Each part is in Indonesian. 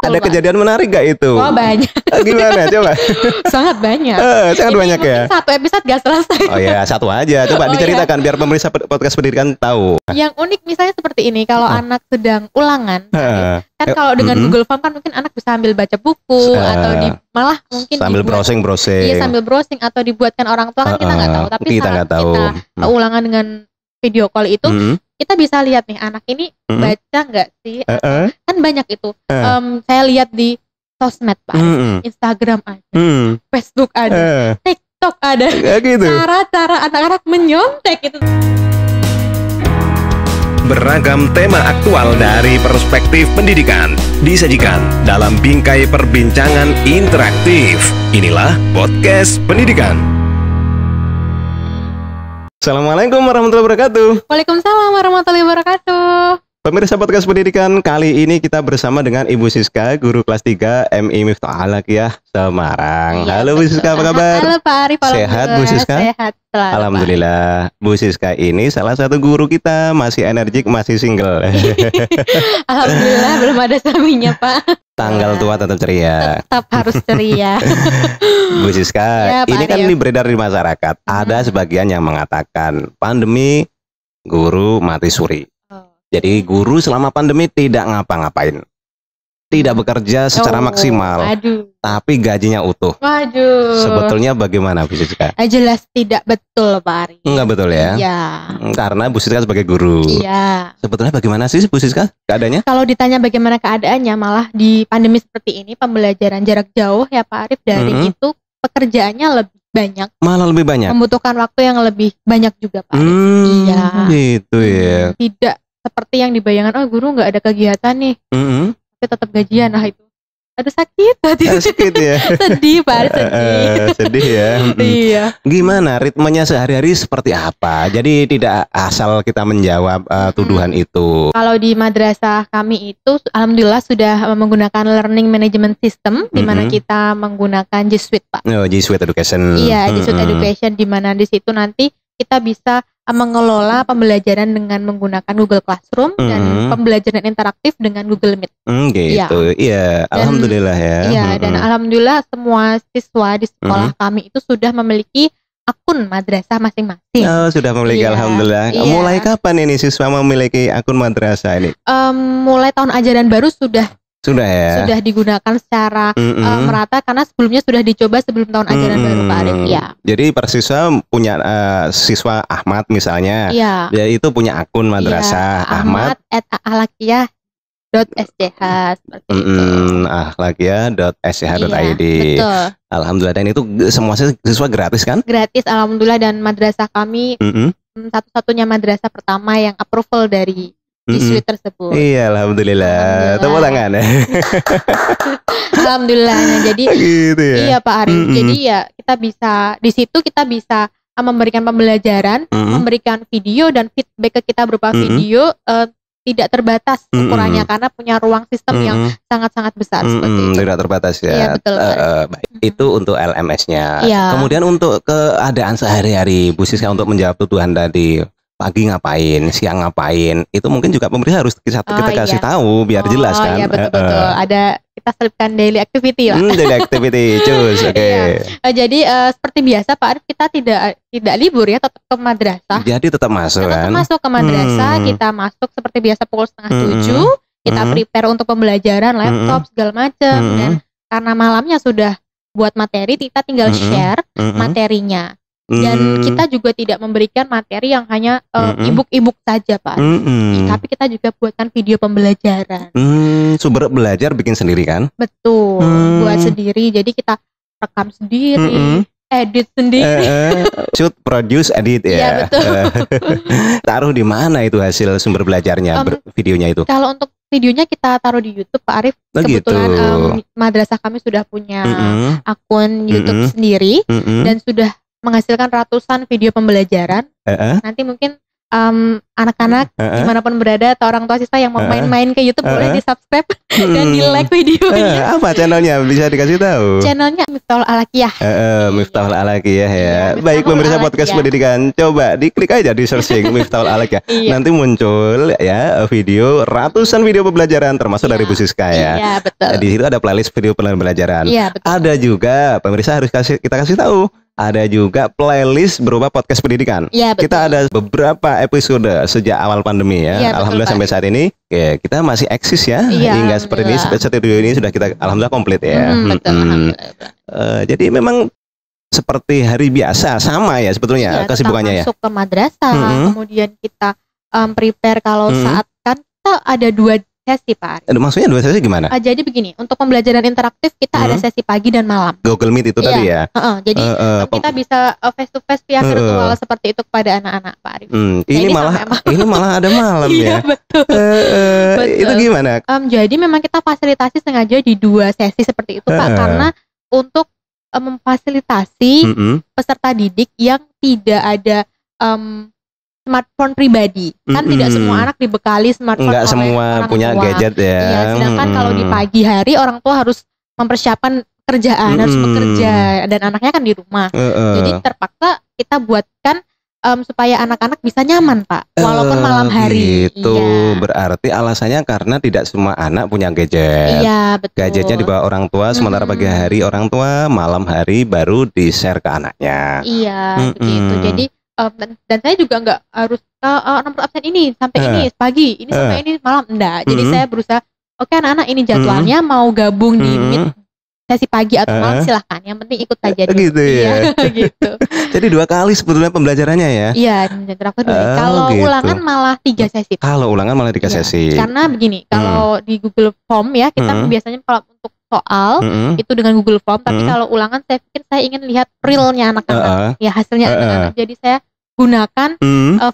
Ada Pak. kejadian menarik gak itu? Oh banyak. Gimana coba? Sangat banyak. Sangat Ini banyak ya. mungkin satu episode gak selesai. Oh ya, satu aja. Coba Oh, diceritakan biar pemirsa podcast pendidikan tahu. Yang unik misalnya seperti ini, kalau anak sedang ulangan, kan kalau dengan Mm-mm. Google Form kan mungkin anak bisa ambil baca buku atau malah mungkin sambil dibuat- browsing. Iya, sambil browsing atau dibuatkan orang tua kan kita nggak tahu. Tapi kita saat nggak tahu. kita ulangan dengan video call itu, Mm-mm. kita bisa lihat nih anak ini baca nggak sih? Kan banyak itu. Saya lihat di sosmed Pak, Instagram ada, Facebook ada, TikTok ada. gitu. Cara-cara anak-anak menyontek itu. Beragam tema aktual dari perspektif pendidikan disajikan dalam bingkai perbincangan interaktif. Inilah podcast pendidikan. Assalamualaikum warahmatullahi wabarakatuh. Waalaikumsalam warahmatullahi wabarakatuh. Pemirsa podcast pendidikan, kali ini kita bersama dengan Ibu Siska, guru kelas 3 MI Miftah Al-Haqiyah Semarang. Iya, Halo Bu Siska, apa kabar? Halo Pak Arif, Sehat Bu Siska? Sehat selalu, Alhamdulillah. Bu Siska ini salah satu guru kita, masih energik, masih single. Pak. Alhamdulillah belum ada suaminya Pak. Tanggal tua tetap ceria. Tetap harus ceria. Bu Siska, Ya, Pak ini kan Arif. ini beredar di masyarakat. Ada sebagian yang mengatakan pandemi guru mati suri. Jadi guru selama pandemi tidak ngapa-ngapain, tidak bekerja secara maksimal, Aduh. tapi gajinya utuh. Waduh. Sebetulnya bagaimana Bu Siska? Jelas tidak betul Pak Arif. Enggak betul ya? Iya. Karena Bu Siska sebagai guru. Iya. Sebetulnya bagaimana sih Bu Siska keadaannya? Kalau ditanya bagaimana keadaannya, malah di pandemi seperti ini pembelajaran jarak jauh ya Pak Arif, daring itu pekerjaannya lebih banyak, Malah lebih banyak. membutuhkan waktu yang lebih banyak juga Pak Arif. Iya. Gitu ya. Tidak seperti yang dibayangkan, oh guru nggak ada kegiatan nih, tapi tetap gajian. Nah itu, aduh sakit hati. Sakit ya. Sedih Pak Arif, sedih. Sedih ya. Iya. Gimana ritmenya sehari-hari seperti apa? Jadi tidak asal kita menjawab tuduhan itu. Kalau di madrasah kami itu alhamdulillah sudah menggunakan learning management system, di mana kita menggunakan G Suite Pak. Oh, G Suite Education. Iya, G Suite Education, di mana di situ nanti kita bisa mengelola pembelajaran dengan menggunakan Google Classroom dan pembelajaran interaktif dengan Google Meet. Gitu. Iya, alhamdulillah ya. Iya, dan alhamdulillah semua siswa di sekolah kami itu sudah memiliki akun madrasah masing-masing. Oh, sudah memiliki, Iya, alhamdulillah. iya. Mulai kapan ini siswa memiliki akun madrasah ini? Mulai tahun ajaran baru sudah Ya. sudah digunakan secara merata, karena sebelumnya sudah dicoba sebelum tahun ajaran baru Pak Arif. Ya. Jadi persiswa punya siswa Ahmad misalnya, Iya. dia itu punya akun madrasah Ahmad. Ahmad@alaqiyah.sch seperti itu. Akhlaqiyah.sch.id. Iya, betul. Alhamdulillah, dan itu semua siswa gratis kan? Gratis alhamdulillah, dan madrasah kami satu-satunya madrasah pertama yang approval dari G Suite tersebut. Iya, alhamdulillah. Tepuk tangan ya. Alhamdulillah. Nah, jadi Gitu ya. iya Pak Arif. Jadi ya kita bisa di situ kita bisa memberikan pembelajaran, memberikan video dan feedback ke kita berupa video, tidak terbatas ukurannya karena punya ruang sistem yang sangat-sangat besar seperti itu. Tidak terbatas ya. Iya, betul. Baik. Itu untuk LMS-nya. Iya. Kemudian untuk keadaan sehari-hari Bu Siska, untuk menjawab tuduhan tadi, pagi ngapain, siang ngapain, itu mungkin juga pemerintah harus kita kasih tahu biar jelas kan. Iya, betul-betul. Ada, kita selipkan daily activity lah. Daily activity, cus. Oke. Iya. Jadi seperti biasa Pak Arif, kita tidak libur ya, tetap ke madrasah. Jadi tetap masuk Tetap kan. masuk ke madrasah, kita masuk seperti biasa pukul 6:30, kita prepare untuk pembelajaran, laptop segala macam, dan karena malamnya sudah buat materi, kita tinggal share materinya. Dan kita juga tidak memberikan materi yang hanya e-book saja Pak. Tapi kita juga buatkan video pembelajaran. Sumber belajar bikin sendiri kan? Betul, buat sendiri. Jadi kita rekam sendiri, edit sendiri. Shoot, produce, edit ya. Iya, betul. Taruh di mana itu hasil sumber belajarnya, videonya itu? Kalau untuk videonya kita taruh di YouTube Pak Arif. Kebetulan madrasah kami sudah punya akun YouTube sendiri dan sudah menghasilkan ratusan video pembelajaran. Nanti mungkin anak-anak dimanapun berada atau orang tua siswa yang mau main-main ke YouTube boleh di subscribe dan di like videonya. Apa channelnya, bisa dikasih tahu? Channelnya Miftahul Alaqiyah. Miftahul Alaqiyah ya. Iya, Baik pemirsa podcast pendidikan, coba diklik aja di searching Miftahul Alaqiyah. Nanti muncul ya video ratusan video pembelajaran termasuk dari Bu Siska ya. Iya betul. Di situ ada playlist video pembelajaran. Iya betul. Ada juga pemirsa harus kita kasih tahu. Ada juga playlist berupa podcast pendidikan. Ya, kita ada beberapa episode sejak awal pandemi ya. Alhamdulillah sampai saat ini ya, kita masih eksis ya. Hingga seperti ini, studio ini sudah kita alhamdulillah komplit ya. Betul, jadi memang seperti hari biasa sama ya sebetulnya kesibukannya ya. Masuk ke madrasah, kemudian kita prepare kalau saat kan kita ada 2 sesi Pak. Maksudnya 2 sesi gimana? Jadi begini, untuk pembelajaran interaktif kita ada sesi pagi dan malam. Google Meet itu tadi ya. Jadi kita bisa face to face via virtual seperti itu kepada anak-anak Pak Arif. Ini malah ada malam ya. Iya betul. Itu gimana? Jadi memang kita fasilitasi sengaja di 2 sesi seperti itu Pak, karena untuk memfasilitasi peserta didik yang tidak ada smartphone pribadi. Kan tidak semua anak dibekali smartphone. Nggak semua punya gadget ya. Iya, sedangkan kalau di pagi hari orang tua harus mempersiapkan kerjaan, harus bekerja, dan anaknya kan di rumah. Jadi terpaksa kita buatkan supaya anak-anak bisa nyaman Pak, walaupun malam hari. Gitu. Berarti alasannya karena tidak semua anak punya gadget. Iya betul. Gadgetnya dibawa orang tua, sementara pagi hari orang tua, malam hari baru di-share ke anaknya. Iya begitu. Jadi dan saya juga nggak harus nomor absen ini sampai ini pagi, ini sampai ini malam, enggak. Jadi saya berusaha, oke anak-anak ini jadwalnya mau gabung di Meet sesi pagi atau malam silahkan, yang penting ikut saja dulu. Gitu ya. Gitu. Jadi 2 kali sebetulnya pembelajarannya ya. Iya, kalau ulangan malah 3 sesi. Kalau ulangan malah 3 sesi. Karena begini, kalau di Google Form ya kita biasanya kalau untuk soal itu dengan Google Form, tapi kalau ulangan saya pikir saya ingin lihat realnya anak-anak, ya hasilnya anak-anak. Jadi saya gunakan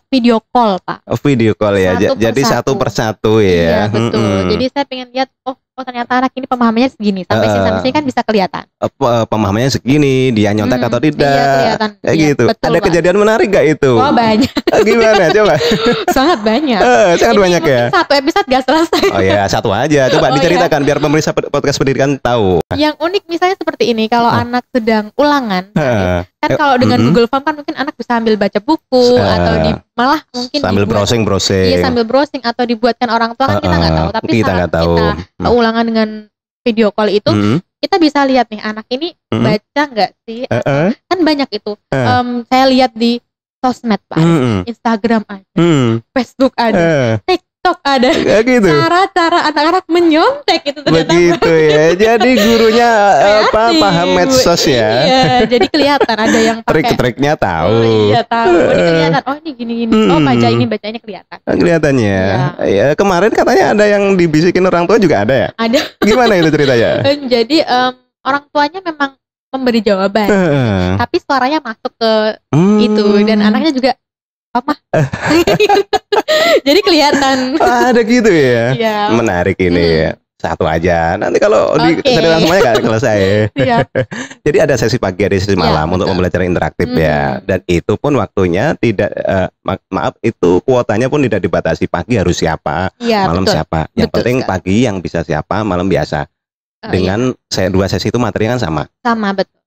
video call Pak. Video call ya. Jadi 1 per 1 ya. Iya betul. Jadi saya pengen lihat, oh ternyata anak ini pemahamannya segini, sampai sini kan bisa kelihatan. Pemahamannya segini, dia nyontek atau tidak. Iya kelihatan. Kayak gitu. Betul, ada Pak. kejadian menarik gak itu? Oh banyak. Gimana coba? Sangat banyak. Sangat banyak ya. 1 episode gak selesai. Oh ya, 1 aja. Coba diceritakan biar pemirsa podcast pendidikan tahu. Yang unik misalnya seperti ini, kalau anak sedang ulangan, kan kalau dengan Google Form kan mungkin anak bisa sambil baca buku atau malah mungkin sambil browsing. Iya sambil browsing atau dibuatkan orang tua kan kita nggak tahu. Tapi kita nggak tahu. Kita ulangan dengan video call itu kita bisa lihat nih anak ini baca nggak sih? Kan banyak itu. Saya lihat di sosmed Pak, Instagram ada, Facebook ada, TikTok ada. Gitu. Cara-cara anak-anak menyontek itu ternyata. Begitu ya. Jadi gurunya paham medsos ya. Iya, jadi kelihatan ada yang pakai trik-triknya tahu. Iya, tahu. Jadi kelihatan, oh ini gini-gini. Oh, bacanya kelihatan. Kelihatannya. Ya, kemarin katanya ada yang dibisikin orang tua juga ada ya? Ada. Gimana itu ceritanya? Jadi orang tuanya memang memberi jawaban. Tapi suaranya masuk ke itu dan anaknya juga apa? Jadi kelihatan. Ada gitu ya. Iya. Menarik ini. 1 aja. Nanti kalau kesadaran semuanya gak selesai. Jadi ada sesi pagi, ada sesi malam untuk pembelajaran interaktif ya. Dan itu pun waktunya tidak maaf itu kuotanya pun tidak dibatasi. Pagi harus siapa, malam siapa. Yang penting pagi yang bisa siapa, malam biasa. Dengan 2 sesi itu materi kan sama. Sama betul.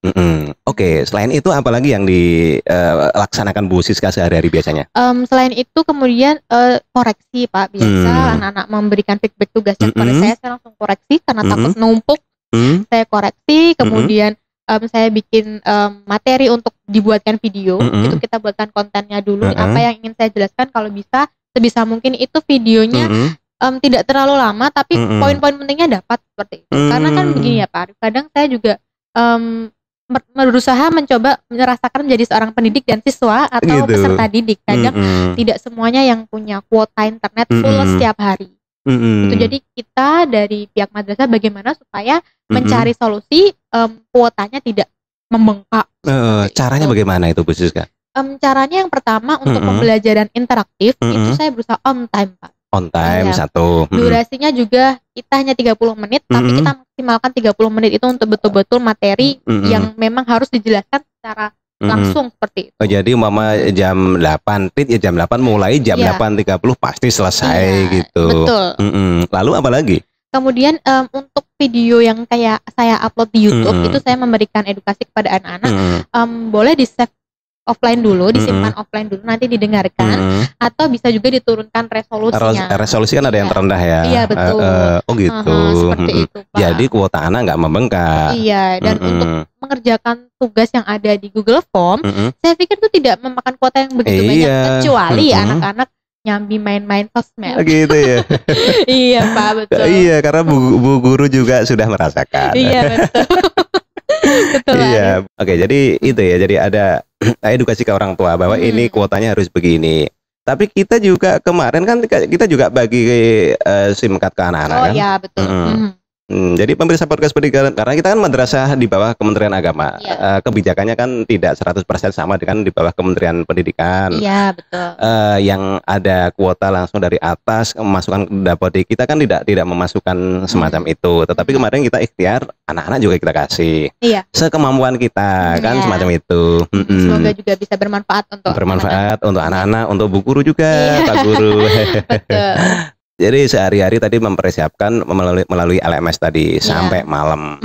Oke, selain itu apalagi yang dilaksanakan Bu Siska sehari-hari biasanya? Selain itu kemudian koreksi Pak, biasa anak-anak memberikan feedback tugasnya kepada saya langsung koreksi karena takut numpuk. Saya koreksi, kemudian saya bikin materi untuk dibuatkan video. Itu kita buatkan kontennya dulu, apa yang ingin saya jelaskan, kalau bisa sebisa mungkin itu videonya tidak terlalu lama tapi poin-poin pentingnya dapat seperti itu. Karena kan begini ya Pak, kadang saya juga berusaha mencoba merasakan menjadi seorang pendidik dan siswa atau peserta didik. Kadang tidak semuanya yang punya kuota internet full setiap hari. Itu jadi kita dari pihak madrasah bagaimana supaya mencari solusi kuotanya tidak membengkak. Caranya bagaimana itu Bu Siska? Caranya yang pertama untuk pembelajaran interaktif itu saya berusaha on time Pak. On time 1. Durasinya juga kita hanya 30 menit tapi kita maksimalkan 30 menit itu untuk betul-betul materi yang memang harus dijelaskan secara langsung seperti itu. Oh, jadi umpama jam 8 tit ya jam 8 mulai jam 8.30 pasti selesai gitu. Betul. Lalu apa lagi? Kemudian untuk video yang kayak saya upload di YouTube itu saya memberikan edukasi kepada anak-anak, boleh di save offline dulu, disimpan offline dulu, nanti didengarkan, atau bisa juga diturunkan resolusinya. Resolusi kan ada yang terendah ya. Iya betul. Oh gitu. Seperti itu, Pak. Jadi kuota anak nggak membengkak. Iya, dan untuk mengerjakan tugas yang ada di Google Form, saya pikir itu tidak memakan kuota yang begitu banyak, kecuali anak-anak nyambi main-main sosmed. Gitu ya. Iya Pak, betul. Iya, karena bu guru juga sudah merasakan. Iya betul. Betul. Iya. Oke, jadi itu ya. Jadi ada edukasi ke orang tua bahwa ini kuotanya harus begini. Tapi kita juga kemarin kan kita juga bagi SIM card ke anak-anak kan. Oh iya betul. Jadi pemirsa podcast pendidikan, karena kita kan madrasah di bawah Kementerian Agama, kebijakannya kan tidak 100% sama dengan di bawah Kementerian Pendidikan. Iya betul. Yang ada kuota langsung dari atas memasukkan ke Dapodi, kita kan tidak memasukkan semacam itu. Tetapi kemarin kita ikhtiar, anak-anak juga kita kasih. Iya. Sekemampuan kita kan semacam itu. Semoga juga bisa bermanfaat untuk anak-anak, untuk bu guru juga, Pak Guru. Betul. Jadi sehari-hari tadi mempersiapkan melalui LMS tadi sampai malam.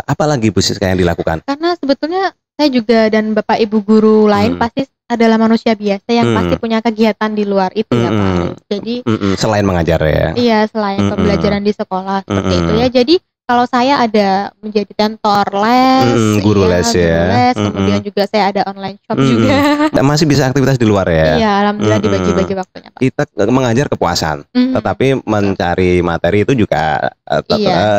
Apalagi Bu Siska yang dilakukan? Karena sebetulnya saya juga dan Bapak Ibu guru lain pasti adalah manusia biasa yang pasti punya kegiatan di luar itu ya Pak. Jadi selain mengajar ya. Iya, selain pembelajaran di sekolah seperti itu ya. Jadi kalau saya ada menjadi tentor les, guru les ya. Kemudian juga saya ada online shop juga. Masih bisa aktivitas di luar ya. Iya, alhamdulillah dibagi-bagi waktunya Pak. Kita mengajar kepuasan, tetapi mencari materi itu juga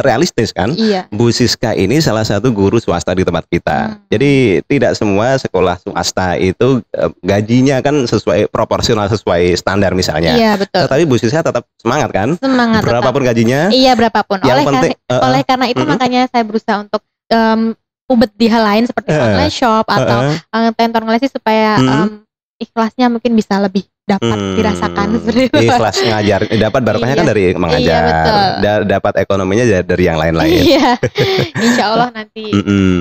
realistis kan. Iya. Bu Siska ini salah satu guru swasta di tempat kita. Jadi tidak semua sekolah swasta itu gajinya kan sesuai proporsional sesuai standar misalnya. Iya betul. Tetapi Bu Siska tetap semangat kan. Semangat. Berapapun gajinya. Iya berapapun. Oleh karena itu makanya saya berusaha untuk ubet di hal lain seperti online shop atau tentor ngelesi supaya ikhlasnya mungkin bisa lebih dapat dirasakan seperti itu. Ikhlas ngajar, dapat barokahnya kan dari mengajar, dapat ekonominya dari yang lain-lain. Iya, insya Allah nanti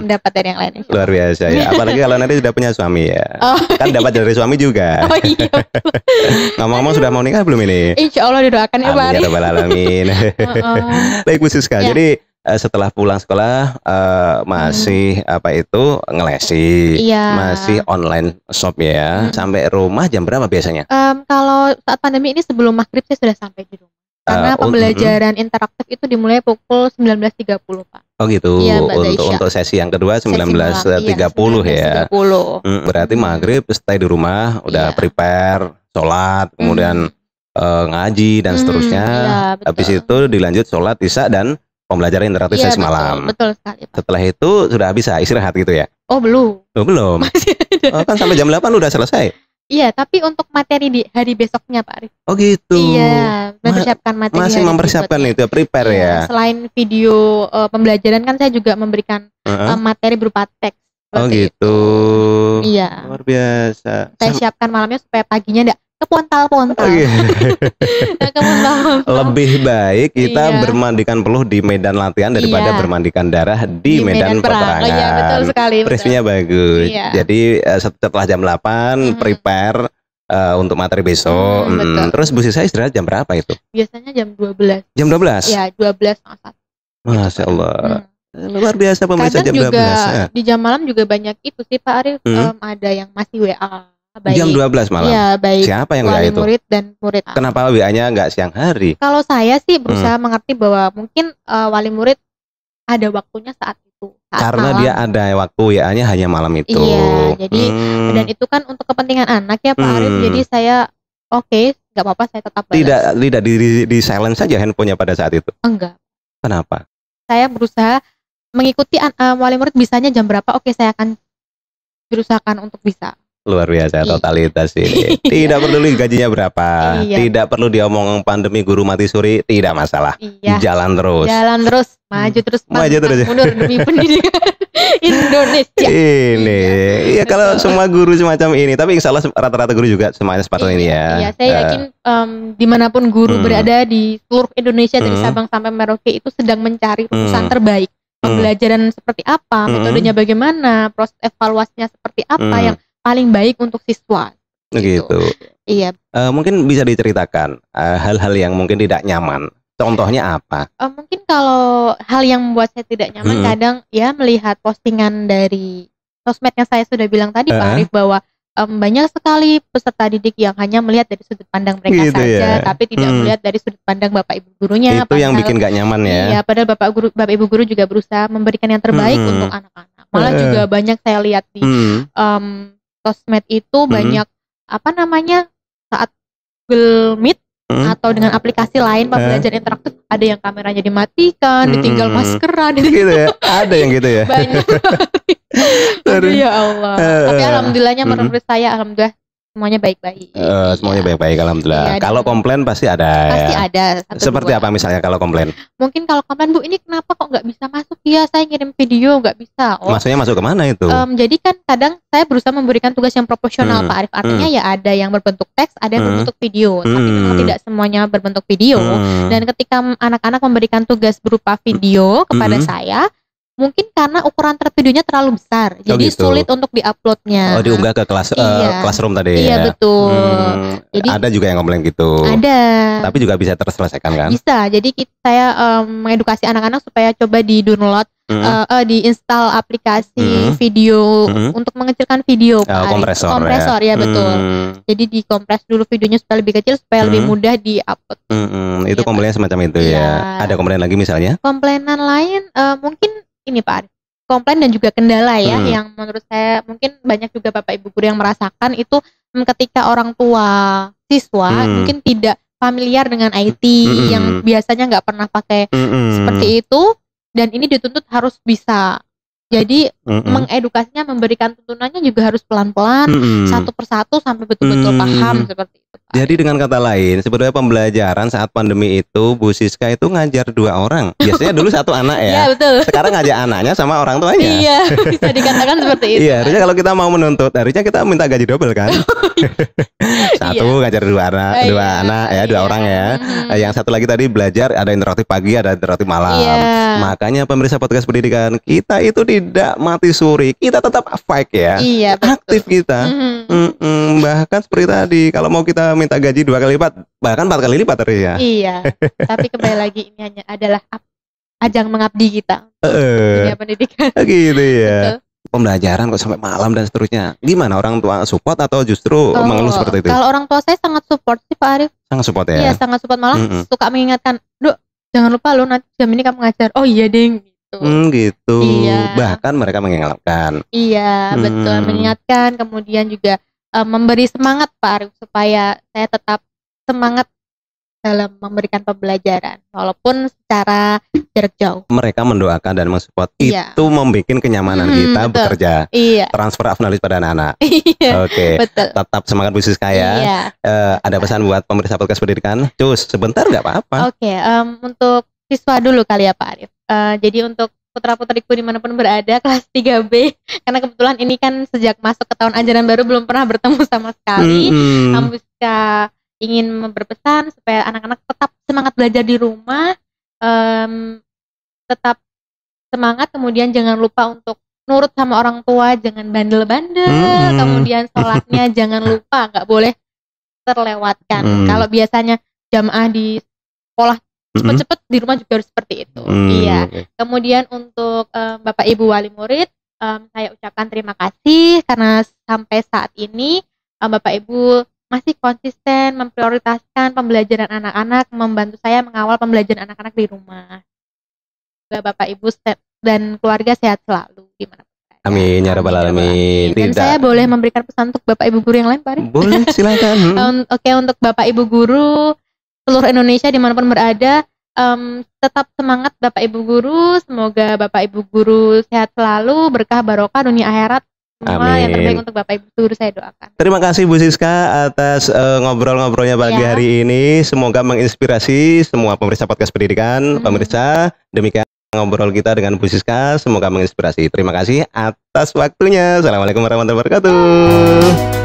dapat dari yang lain. Luar biasa ya, apalagi kalau nanti sudah punya suami ya, kan dapat dari suami juga. Oh iya. Ngomong-ngomong sudah mau nikah belum ini? Insya Allah didoakan ya Pak. Amin ya rabbal alamin. Baik Bu Siska, jadi setelah pulang sekolah masih ngelesi, masih online shop ya. Sampai rumah jam berapa biasanya? Kalau saat pandemi ini sebelum maghrib saya sudah sampai di rumah. Karena pembelajaran interaktif itu dimulai pukul 19.30 Pak. Oh gitu. Iya, untuk sesi yang kedua 19.30 ya. 19.30. Berarti maghrib stay di rumah, udah prepare, sholat, kemudian ngaji dan seterusnya. Habis itu dilanjut sholat isya dan pembelajaran interaktif sesi malam. Betul sekali Pak. Setelah itu sudah bisa istirahat gitu ya? Oh belum. Oh belum. Kan sampai jam 8 udah selesai. Iya, tapi untuk materi di hari besoknya Pak Arif. Oh gitu. Iya, mempersiapkan materi. Masih mempersiapkan itu, prepare ya. Selain video pembelajaran kan saya juga memberikan materi berupa teks. Oh gitu. Iya. Luar biasa. Saya siapkan malamnya supaya paginya enggak kepontal-pontal. Lebih baik kita bermandikan peluh di medan latihan daripada bermandikan darah di medan peperangan. Iya, betul sekali. Presisinya bagus. Jadi setelah jam 8 prepare untuk materi besok. Terus Bu Siska istirahat jam berapa itu? Biasanya jam 12. Jam 12? Iya, 12:30. Masya Allah. Luar biasa pemirsa jam 12. Juga di jam malam juga banyak itu sih Pak Arif. Ada yang masih WA. Baik. Jam 12 malam? Iya, baik. Siapa yang WA wali itu? murid dan murid. Kenapa WA-nya nggak siang hari? Kalau saya sih berusaha mengerti bahwa mungkin wali murid ada waktunya saat itu. Karena malam. Dia ada waktu WA-nya hanya malam itu. Iya, jadi dan itu kan untuk kepentingan anak ya Pak Arif. Jadi saya nggak apa-apa saya tetap balas. Tidak di silent saja handphonenya pada saat itu? Enggak. Kenapa? Saya berusaha mengikuti wali murid bisanya jam berapa. Saya akan berusahakan untuk bisa. Luar biasa totalitas ini. Tidak peduli gajinya berapa, tidak perlu diomong pandemi guru mati suri, tidak masalah. Jalan terus. Jalan terus, maju terus. Mundur demi pendidikan Indonesia. Ini, ya kalau semua guru semacam ini, tapi insya Allah rata-rata guru juga semuanya seperti ini ya. Iya, saya yakin dimanapun guru berada di seluruh Indonesia dari Sabang sampai Merauke itu sedang mencari lulusan terbaik. pembelajaran seperti apa, metodenya bagaimana, proses evaluasinya seperti apa yang paling baik untuk siswa. Gitu. Iya. Mungkin bisa diceritakan hal-hal yang mungkin tidak nyaman. Contohnya apa? Mungkin kalau hal yang membuat saya tidak nyaman kadang ya melihat postingan dari sosmed yang saya sudah bilang tadi Pak Arif, bahwa banyak sekali peserta didik yang hanya melihat dari sudut pandang mereka Gitu saja, ya. tapi tidak melihat dari sudut pandang Bapak Ibu gurunya. Itu yang bikin gak nyaman ya. Iya, padahal Bapak Ibu guru juga berusaha memberikan yang terbaik untuk anak-anak. Malah juga banyak saya lihat di sosmed itu banyak apa namanya, saat Google Meet atau dengan aplikasi lain pembelajaran interaktif, ada yang kameranya dimatikan, ditinggal maskeran, gitu ya. Ada yang gitu ya. Banyak. Aduh ya Allah. Tapi alhamdulillahnya menurut saya alhamdulillah semuanya baik-baik. Semuanya baik-baik alhamdulillah. Iya, kalau komplain pasti ada. Pasti ada. Seperti apa misalnya kalau komplain? Mungkin kalau komplain, Bu, ini kenapa kok nggak bisa masuk ya? Saya ngirim video nggak bisa. Maksudnya masuk kemana itu? Jadi kan kadang saya berusaha memberikan tugas yang proporsional Pak Arif. Artinya ya ada yang berbentuk teks, ada yang berbentuk video. Tapi memang tidak semuanya berbentuk video. Dan ketika anak-anak memberikan tugas berupa video kepada saya, mungkin karena ukuran videonya terlalu besar, jadi gitu. sulit untuk diuploadnya. Diunggah ke kelas classroom tadi. Iya, betul. Jadi ada juga yang komplain gitu. Ada. Tapi juga bisa terselesaikan kan? Bisa. Jadi saya mengedukasi anak-anak supaya coba di-download, diinstal aplikasi video untuk mengecilkan video. Kompresor ya betul. Jadi dikompres dulu videonya supaya lebih kecil, supaya lebih mudah di-upload. Itu komplainnya semacam itu ya. Ada komplain lagi misalnya? Komplainan lain mungkin ini Pak Arif, komplain dan juga kendala ya, yang menurut saya mungkin banyak juga Bapak Ibu guru yang merasakan itu ketika orang tua siswa mungkin tidak familiar dengan IT, yang biasanya nggak pernah pakai seperti itu, dan ini dituntut harus bisa. Jadi mengedukasinya, memberikan tuntunannya juga harus pelan-pelan, satu persatu sampai betul-betul paham seperti itu. Jadi dengan kata lain, sebenarnya pembelajaran saat pandemi itu Bu Siska itu ngajar 2 orang. Biasanya dulu 1 anak ya. Iya betul. Sekarang ngajak anaknya sama orang tuanya. Iya, bisa dikatakan seperti itu. Iya, harusnya kalau kita mau menuntut, harusnya kita minta gaji double kan. Satu ngajar 2 anak, 2 anak ya, 2 orang ya. Yang satu lagi tadi belajar, ada interaktif pagi, ada interaktif malam. Makanya pemirsa podcast pendidikan, kita itu tidak mati suri, kita tetap fight ya. Iya, aktif kita. Bahkan seperti tadi, kalau mau kita minta gaji 2 kali lipat, bahkan 4 kali lipat ya. Iya. Tapi kembali lagi ini hanya adalah ajang mengabdi kita dunia pendidikan. Gitu ya. Betul. Pembelajaran kok sampai malam dan seterusnya. Gimana, orang tua support atau justru mengeluh seperti itu? Kalau orang tua saya sangat support sih Pak Arif. Sangat support ya. Iya, sangat support, malah suka mengingatkan, "Duk, jangan lupa lo nanti jam ini kamu ngajar." Oh iya ding. Gitu. Iya. Bahkan mereka mengingatkan. Iya, betul, mengingatkan, kemudian juga memberi semangat Pak Arif supaya saya tetap semangat dalam memberikan pembelajaran walaupun secara jarak jauh. Mereka mendoakan dan mensupport. Itu membuat kenyamanan kita bekerja. Iya. Transfer of knowledge pada anak-anak. Iya. Oke. Betul. Tetap semangat Bu Siska ya. Iya. Ada pesan buat pemirsa podcast pendidikan? Cus, sebentar nggak apa-apa. Oke, untuk siswa dulu kali ya Pak Arif. Jadi untuk putra-putriku dimanapun berada kelas 3B, karena kebetulan ini kan sejak masuk ke tahun ajaran baru belum pernah bertemu sama sekali. Kamu bisa ingin berpesan supaya anak-anak tetap semangat belajar di rumah, tetap semangat, kemudian jangan lupa untuk nurut sama orang tua, jangan bandel-bandel, kemudian sholatnya jangan lupa, nggak boleh terlewatkan. Kalau biasanya jamaah di sekolah cepet-cepet, di rumah juga harus seperti itu. Iya. Kemudian untuk Bapak Ibu wali murid, saya ucapkan terima kasih karena sampai saat ini Bapak Ibu masih konsisten memprioritaskan pembelajaran anak-anak, membantu saya mengawal pembelajaran anak-anak di rumah. Semoga Bapak Ibu dan keluarga sehat selalu dimanapun. Amin ya rabbal alamin. Dan saya boleh memberikan pesan untuk Bapak Ibu guru yang lain, Pak Arif? Boleh, silakan. Oke, untuk Bapak Ibu guru seluruh Indonesia dimanapun berada, tetap semangat Bapak Ibu guru. Semoga Bapak Ibu guru sehat selalu, berkah barokah dunia akhirat. Semua yang terbaik untuk Bapak Ibu guru saya doakan. Terima kasih Bu Siska atas ngobrol-ngobrolnya pagi hari ini. Semoga menginspirasi semua pemirsa podcast pendidikan. Pemirsa, demikian ngobrol kita dengan Bu Siska. Semoga menginspirasi. Terima kasih atas waktunya. Assalamualaikum warahmatullahi wabarakatuh.